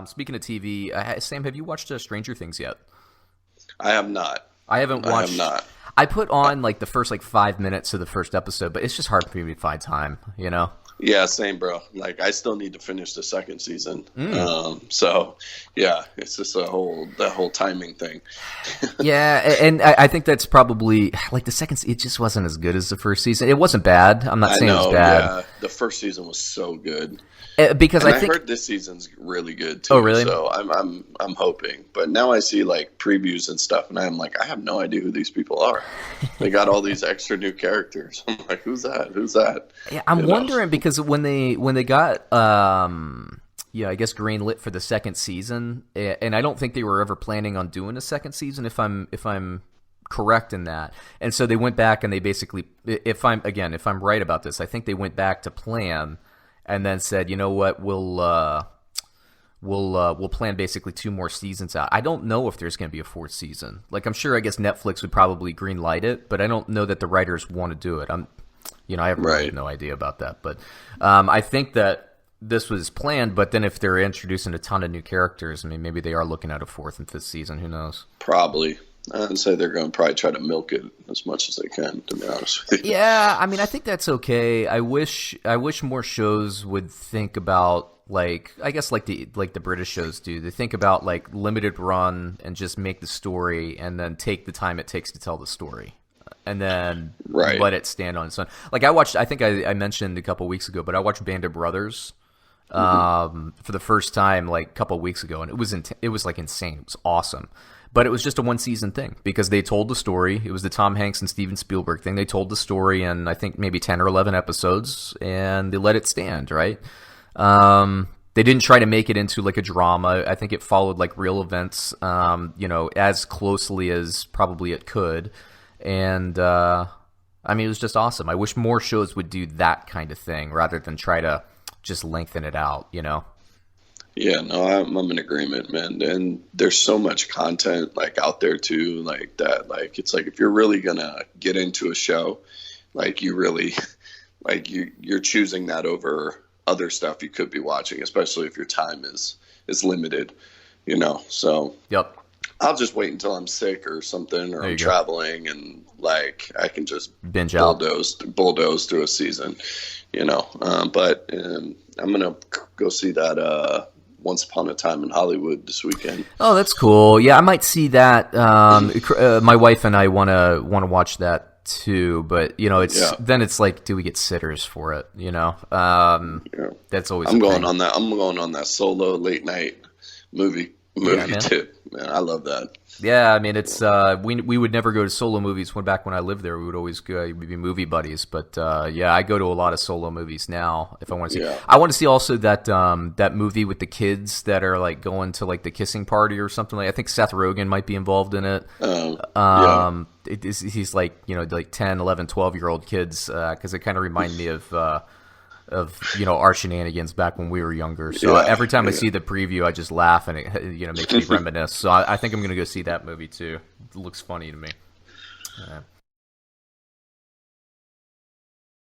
Speaking of TV, Sam, have you watched Stranger Things yet? I have not. I haven't I have watched. not. I put on like the first like 5 minutes of the first episode, but it's just hard for me to find time. You know. Yeah, same, bro. Like, I still need to finish the second season. Mm. So, yeah, it's just that whole timing thing. Yeah, and I think that's probably like the second. It just wasn't as good as the first season. It wasn't bad. I'm not I saying it was know, bad. yeah. The first season was so good. Because And I I think. heard this season's really good too. Oh, really? So I'm hoping. But now I see like previews and stuff, and I'm like, I have no idea who these people are. They got all these extra new characters. I'm like, who's that? Who's that? Yeah, I'm You know? wondering because when they got I guess greenlit for the second season, and I don't think they were ever planning on doing a second season if I'm correct in that. And so they went back and they basically, if I'm right about this, I think they went back to plan and then said, you know what, we'll plan basically 2 more seasons out. I don't know if there's going to be a 4th season. Like, I'm sure, I guess Netflix would probably green light it, but I don't know that the writers want to do it. I have really Right. no idea about that. But I think that this was planned. But then if they're introducing a ton of new characters, I mean, maybe they are looking at a 4th and 5th season. Who knows? Probably. I'd say they're going to probably try to milk it as much as they can, to be honest with you. Yeah, I mean, I think that's okay. I wish more shows would think about, like, I guess like the British shows do. They think about like limited run and just make the story and then take the time it takes to tell the story. And then Right. let it stand on its own. Like I think I mentioned a couple weeks ago, but I watched Band of Brothers for the first time like a couple weeks ago, and it was like insane. It was awesome. But it was just a 1-season thing because they told the story. It was the Tom Hanks and Steven Spielberg thing. They told the story in, I think, maybe 10 or 11 episodes, and they let it stand, right? They didn't try to make it into like a drama. I think it followed like real events, as closely as probably it could. And, I mean, it was just awesome. I wish more shows would do that kind of thing rather than try to just lengthen it out, you know? Yeah, no, I'm in agreement, man. And there's so much content like out there too, like that. Like, it's like if you're really gonna get into a show, like you really, like you're choosing that over other stuff you could be watching, especially if your time is limited, So Yep. I'll just wait until I'm sick or something, or There I'm you go. traveling, and like I can just Binge out. bulldoze through a season, But I'm gonna go see that Once Upon a Time in Hollywood this weekend. Oh, that's cool. Yeah, I might see that. My wife and I wanna watch that too, but it's like, do we get sitters for it? Yeah. That's always I'm a going thing. on that. I'm going on that solo late night movie man. tip. Man, I love that. Yeah, I mean, it's we would never go to solo movies. Back when I lived there, we would always go. We'd be movie buddies. But I go to a lot of solo movies now if I want to see. Yeah. I want to see also that movie with the kids that are like going to like the kissing party or something. Like I think Seth Rogen might be involved in it. Yeah. He's like like 10, 11, 12-year-old kids because it kind of remind me of our shenanigans back when we were younger. So Yeah, every time I yeah. see the preview, I just laugh and it makes me reminisce. So I think I'm gonna go see that movie too. It looks funny to me. Yeah.